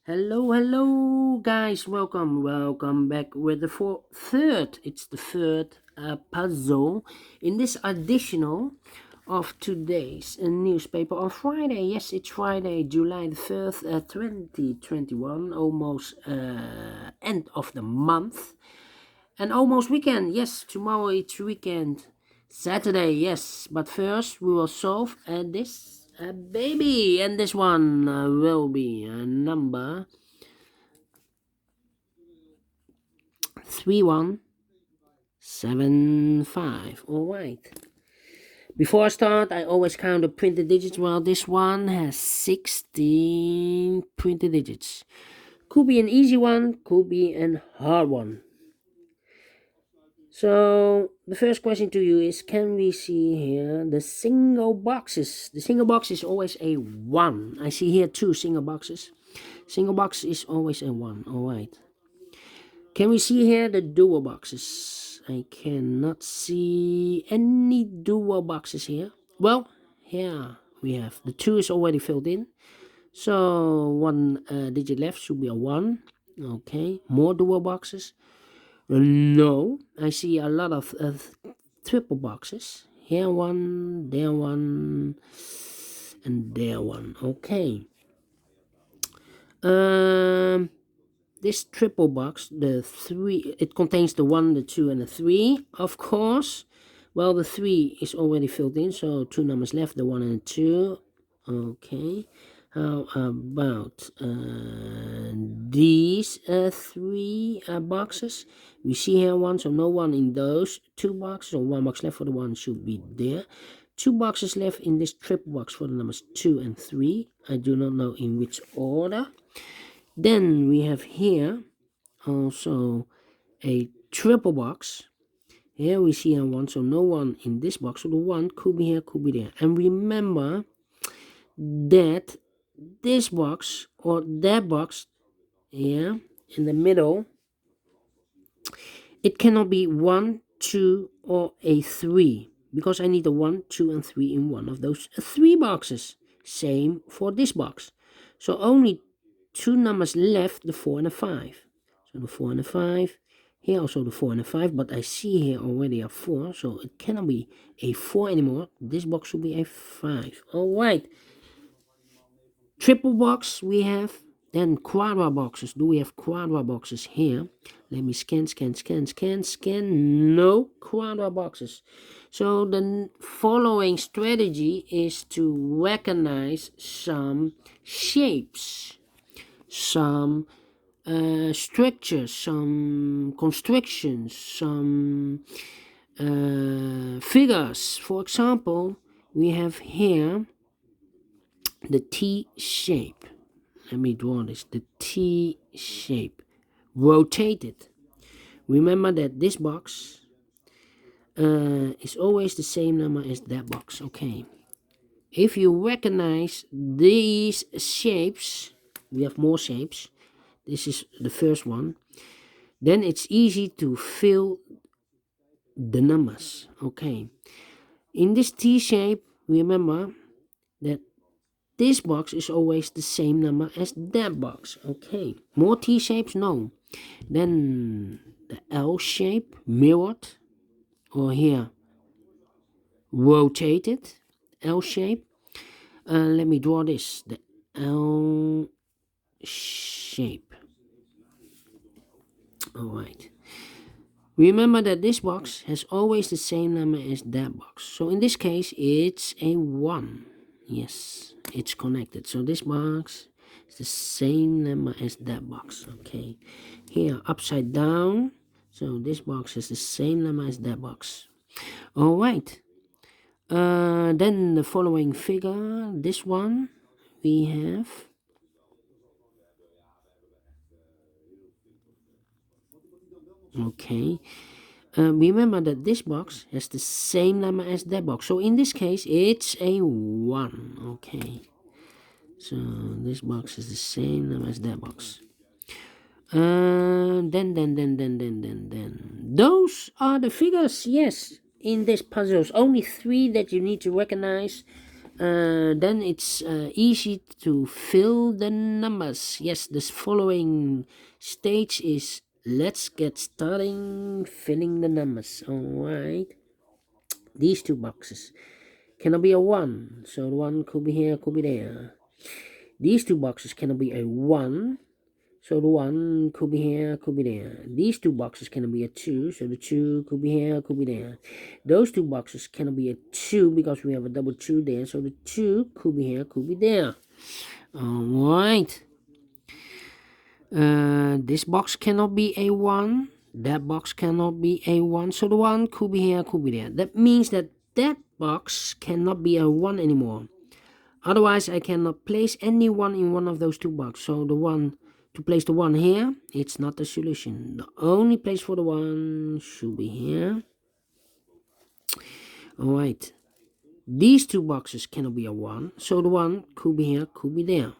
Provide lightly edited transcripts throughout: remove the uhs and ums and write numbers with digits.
Hello, guys. Welcome back with the third. It's the third puzzle in this additional of today's newspaper on Friday. Yes, it's Friday, July the 3rd, 2021. Almost end of the month and almost weekend. Yes, tomorrow it's weekend. Saturday, yes. But first, we will solve this baby, and this one will be number 3175. All right. Before I start, I always count the printed digits. Well, this one has 16 printed digits. Could be an easy one, could be a hard one. So the first question to you is, can we see here the single boxes? The single box is always a 1. I see here 2 single boxes. Single box is always a 1. All right. Can we see here the dual boxes? I cannot see any dual boxes here. Well, here we have the 2 is already filled in. So one digit left should be a 1. Okay, more dual boxes. No, I see a lot of triple boxes. Here one, there one, and there one. Okay. This triple box, the 3, it contains the 1, the 2, and the 3, of course. Well, the 3 is already filled in, so 2 numbers left, the 1 and the 2. Okay. How about these 3 boxes? We see here 1, so no 1 in those 2 boxes, so 1 box left for the 1 should be there. 2 boxes left in this triple box for the numbers 2 and 3. I do not know in which order. Then we have here also a triple box. Here we see a 1, so no 1 in this box, so the 1 could be here, could be there. And remember that this box or that box here in the middle, it cannot be 1, 2, or a 3, because I need a 1, 2, and 3 in one of those 3 boxes. Same for this box. So only 2 numbers left, the 4 and the 5. So the 4 and the 5. Here also the 4 and the 5, but I see here already a 4, so it cannot be a 4 anymore. This box should be a 5. All right. Triple box we have. Then quadra boxes. Do we have quadra boxes here? Let me scan. No quadra boxes. So the following strategy is to recognize some shapes, some structures, some constrictions, some figures. For example, we have here the T shape. Let me draw this. The T shape. Rotated. Remember that this box is always the same number as that box. Okay. If you recognize these shapes, we have more shapes. This is the first one. Then it's easy to fill the numbers. Okay. In this T shape, remember that this box is always the same number as that box. Okay. More T shapes? No. Then the L shape, mirrored, or here, rotated, L shape. Let me draw this. The L shape. Alright. Remember that this box has always the same number as that box. So in this case, it's a 1. Yes, it's connected. So this box is the same number as that box. Okay. Here, upside down. So this box is the same number as that box. Alright. Then the following figure, this one, we have okay. Remember that this box has the same number as that box. So in this case, it's a 1. Okay. So this box is the same number as that box. Then. Those are the figures, yes, in this puzzles. Only 3 that you need to recognize. then it's easy to fill the numbers. Yes, this following stage is let's get starting filling the numbers. All right, these two boxes cannot be a 1, so the 1 could be here, could be there. These two boxes cannot be a 1, so the 1 could be here, could be there. These two boxes cannot be a 2, so the 2 could be here, could be there. Those two boxes cannot be a 2 because we have a double 2 there, so the 2 could be here, could be there. Alright. This box cannot be a 1. That box cannot be a 1, so the 1 could be here, could be there. That means that that box cannot be a 1 anymore. Otherwise, I cannot place any 1 in one of those two boxes. So the 1, to place the 1 here, it's not the solution. The only place for the 1 should be here. Alright. These two boxes cannot be a 1. So the 1 could be here, could be there.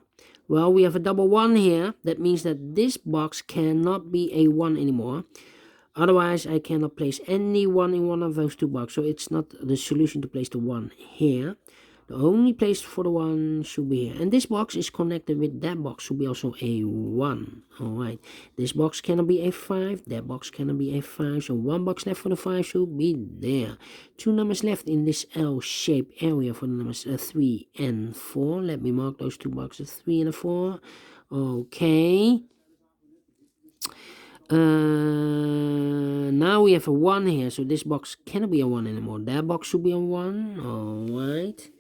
Well, we have a double 1 here. That means that this box cannot be a 1 anymore. Otherwise, I cannot place any 1 in one of those two boxes. So it's not the solution to place the 1 here. The only place for the 1 should be here. And this box is connected with that box, should be also a 1. Alright. This box cannot be a 5. That box cannot be a 5. So 1 box left for the 5 should be there. 2 numbers left in this L-shaped area for the numbers 3 and 4. Let me mark those two boxes, 3 and 4. Okay. Now we have a 1 here. So this box cannot be a 1 anymore. That box should be a 1. Alright.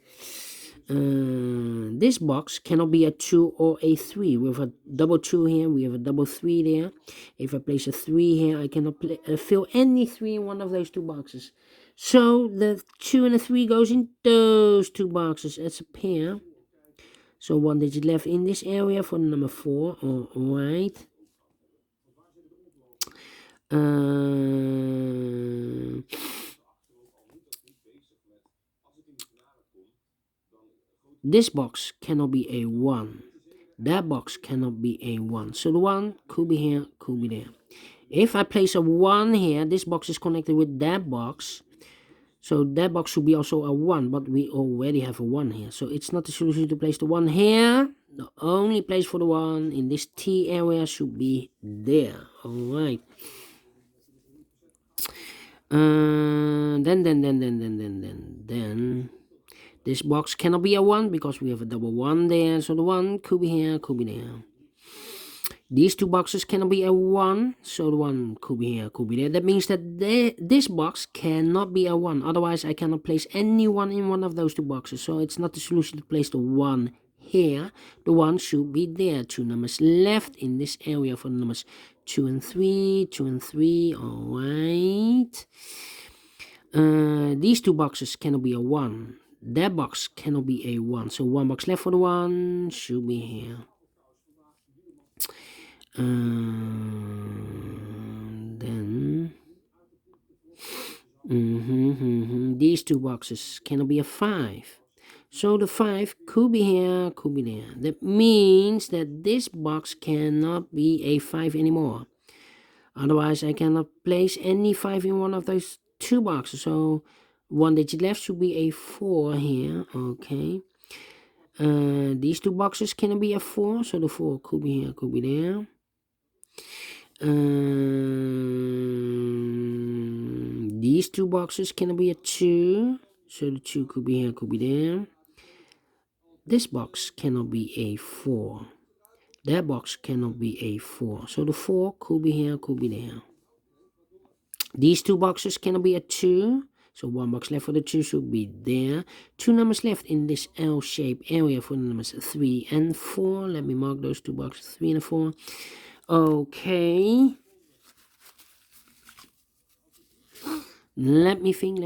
This box cannot be a 2 or a 3. We have a double 2 here, we have a double 3 there. If I place a 3 here, I cannot fill any 3 in one of those two boxes. So the 2 and the 3 goes in those two boxes as a pair. So 1 digit left in this area for number 4. Alright. This box cannot be a 1. That box cannot be a 1. So the 1 could be here, could be there. If I place a 1 here, this box is connected with that box. So that box should be also a 1, but we already have a 1 here. So it's not the solution to place the 1 here. The only place for the 1 in this T area should be there. Alright. Then this box cannot be a 1 because we have a double 1 there. So the 1 could be here, could be there. These two boxes cannot be a 1. So the 1 could be here, could be there. That means that this box cannot be a 1. Otherwise, I cannot place any 1 in one of those two boxes. So it's not the solution to place the 1 here. The 1 should be there. 2 numbers left in this area for the numbers 2 and 3. 2 and 3. Alright. These two boxes cannot be a 1. That box cannot be a 1. So 1 box left for the 1 should be here. Then these two boxes cannot be a 5. So the 5 could be here, could be there. That means that this box cannot be a 5 anymore. Otherwise, I cannot place any 5 in one of those two boxes. So 1 digit left should be a 4 here. Okay. These two boxes cannot be a 4. So the 4 could be here, could be there. These two boxes cannot be a 2. So the 2 could be here, could be there. This box cannot be a 4. That box cannot be a 4. So the 4 could be here, could be there. These two boxes cannot be a 2. So 1 box left for the 2 should be there. 2 numbers left in this L-shaped area for the numbers 3 and 4. Let me mark those two boxes, 3 and 4. Okay. Let me think.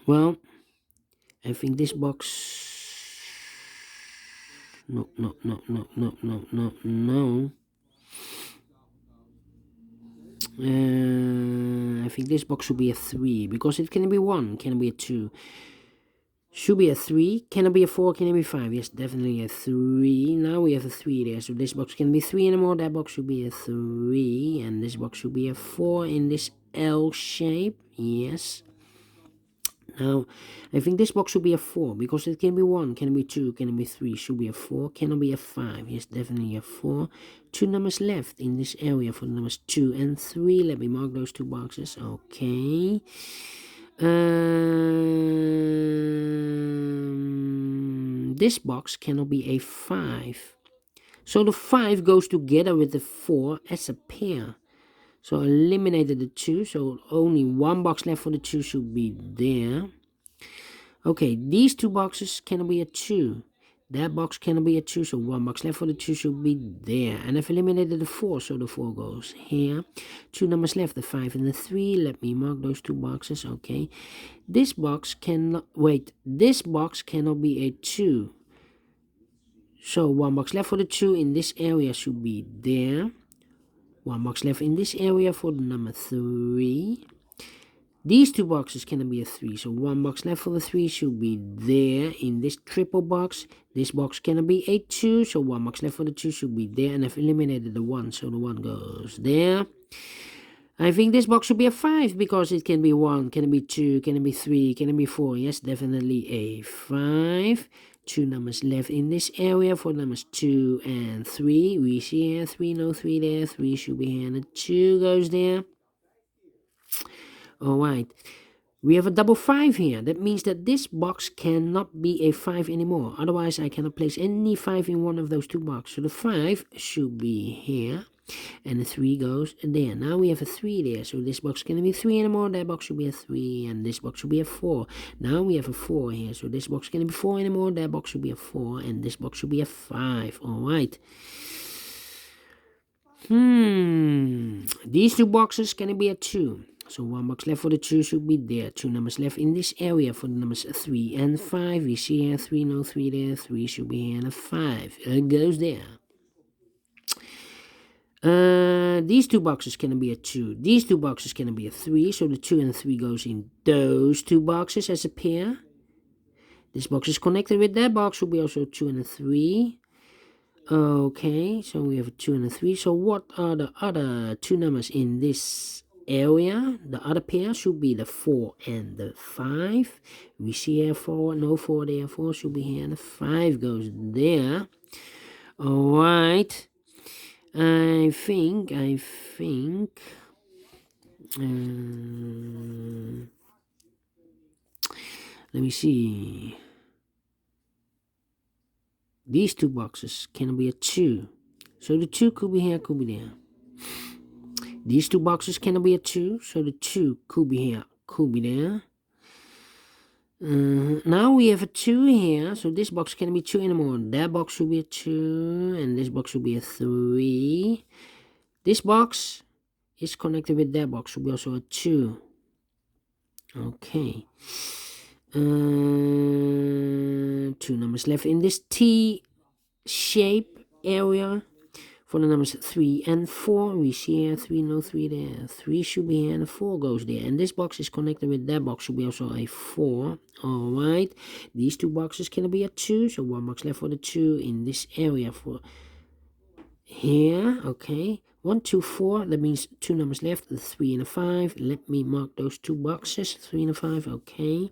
Well, I think this box. No. I think this box should be a 3 because it can be 1, can be a 2. Should be a 3. Can it be a 4? Can it be 5? Yes, definitely a 3. Now we have a 3 there. So this box can be 3 anymore. That box should be a 3. And this box should be a 4 in this L shape. Yes. Now, I think this box should be a 4. Because it can be 1. Can it be 2? Can it be 3? Should be a 4. Can it be a 5? Yes, definitely a 4. 2 numbers left in this area for the numbers 2 and 3. Let me mark those 2 boxes. Okay. This box cannot be a 5. So the 5 goes together with the 4 as a pair. So I eliminated the 2. So only 1 box left for the 2 should be there. Okay, these 2 boxes cannot be a 2. That box cannot be a 2, so 1 box left for the 2 should be there. And I've eliminated the 4, so the 4 goes here. 2 numbers left, the 5 and the 3. Let me mark those 2 boxes, okay. This box cannot, wait, this box cannot be a 2. So 1 box left for the 2 in this area should be there. 1 box left in this area for the number 3. These 2 boxes cannot be a 3, so 1 box left for the 3 should be there in this triple box. This box cannot be a 2, so 1 box left for the 2 should be there, and I've eliminated the 1, so the 1 goes there. I think this box should be a 5, because it can be 1, can it be 2, can it be 3, can it be 4, yes, definitely a 5. 2 numbers left in this area for numbers 2 and 3. We see here 3, no 3 there, 3 should be here, and the 2 goes there. Alright, we have a double 5 here. That means that this box cannot be a 5 anymore. Otherwise, I cannot place any 5 in one of those 2 boxes. So the 5 should be here. And the 3 goes there. Now we have a 3 there. So this box cannot be 3 anymore. That box should be a 3. And this box should be a 4. Now we have a 4 here. So this box cannot be 4 anymore. That box should be a 4. And this box should be a 5. Alright. These 2 boxes cannot be a 2. So 1 box left for the 2 should be there. 2 numbers left in this area for the numbers 3 and 5. We see here 3, no 3 there. 3 should be here and a 5. It goes there. These 2 boxes cannot be a 2. These 2 boxes cannot be a 3. So the 2 and 3 goes in those 2 boxes as a pair. This box is connected with that box. Should be also 2 and a 3. Okay, so we have a 2 and a 3. So what are the other 2 numbers in this area? The other pair should be the 4 and the 5. We see here 4, no 4 there, 4 should be here, and the 5 goes there. Alright, I think, let me see. These 2 boxes can be a 2. So the 2 could be here, could be there. These 2 boxes cannot be a 2, so the 2 could be here, could be there. Now we have a 2 here, so this box cannot be 2 anymore. That box should be a 2, and this box should be a 3. This box is connected with that box, should be also a 2. Okay. 2 numbers left in this T shape area. For the numbers 3 and 4, we see here 3, no 3 there. 3 should be here and 4 goes there. And this box is connected with that box, should be also a 4. Alright, these 2 boxes can be a 2, so 1 box left for the 2 in this area for here. Okay, 1, 2, 4, that means 2 numbers left, the 3 and a 5. Let me mark those 2 boxes, 3 and a 5. Okay,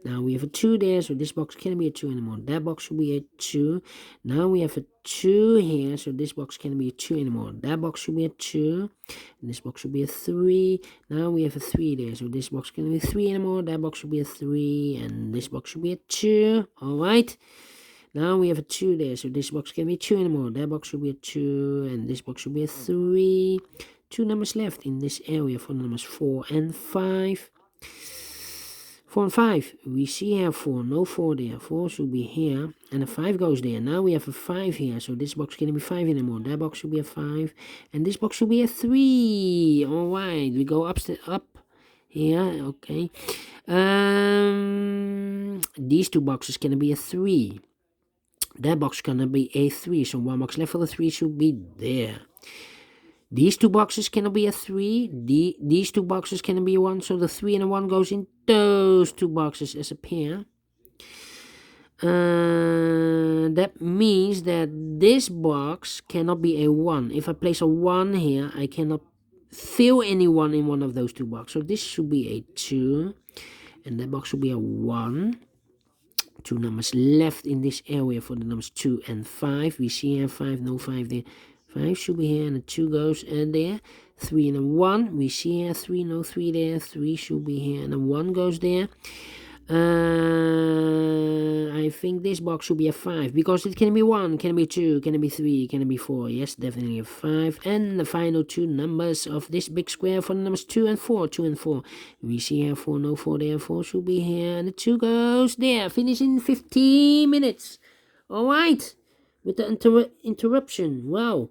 now we have a 2 there, so this box can't be a 2 anymore. That box should be a 2. Now we have a 2 here, so this box can't be a 2 anymore. That box should be a 2, and this box should be a 3. Now we have a 3 there, so this box can't be 3 anymore. That box should be a 3, and this box should be a 2. Alright, now we have a 2 there, so this box can't be 2 anymore. That box should be a 2, and this box should be a 3. 2 numbers left in this area for numbers 4 and 5. 4 and 5, we see here 4, no 4 there. 4 should be here, and a 5 goes there. Now we have a 5 here, so this box can't be 5 anymore. That box should be a 5, and this box should be a 3. Alright, we go up here, okay. These 2 boxes can be a 3. That box cannot be a 3, so 1 box left for the 3 should be there. These 2 boxes cannot be a 3. These 2 boxes cannot be a 1, so the 3 and a 1 goes in those 2 boxes as a pair. That means that this box cannot be a 1. If I place a 1 here, I cannot fill any 1 in one of those two boxes. So this should be a 2, and that box should be a 1. Two numbers left in this area for the numbers 2 and 5. We see here 5, no 5 there. 5 should be here, and the 2 goes there. 3 and a 1. We see here 3, no 3 there. 3 should be here, and a 1 goes there. I think this box should be a 5 because it can be 1, can be 2, can be 3, can be 4. Yes, definitely a 5. And the final two numbers of this big square for the numbers 2 and 4. 2 and 4. We see here 4, no 4 there. 4 should be here, and the 2 goes there. Finish in 15 minutes. Alright, with the interruption. Wow,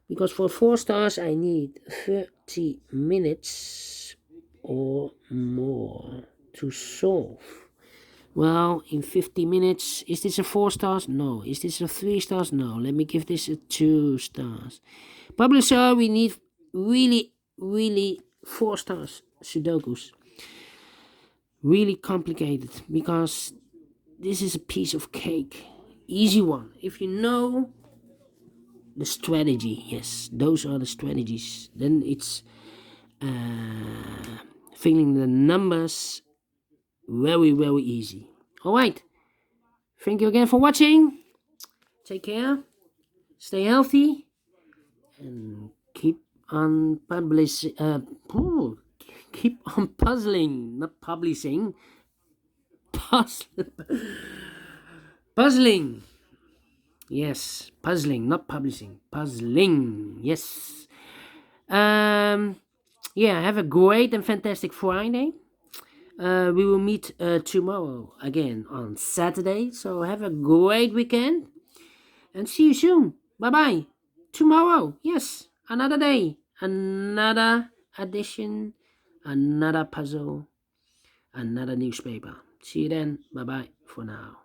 because for 4 stars I need 30 minutes or more to solve. Well, in 50 minutes, is this a 4 stars? No. Is this a 3 stars? No. Let me give this a 2 stars. Publisher, we need really 4 stars Sudokus. Really complicated because this is a piece of cake. Easy one. If you know the strategy, yes, those are the strategies. Then it's filling the numbers very easy. All right, thank you again for watching. Take care, stay healthy, and keep on keep on puzzling, not publishing. Puzzling. Yes, puzzling, not publishing. Puzzling. Yes. Yeah, have a great and fantastic Friday. We will meet tomorrow again on Saturday. So have a great weekend and see you soon. Bye bye. Tomorrow, yes, another day, another edition, another puzzle, another newspaper. See you then. Bye bye for now.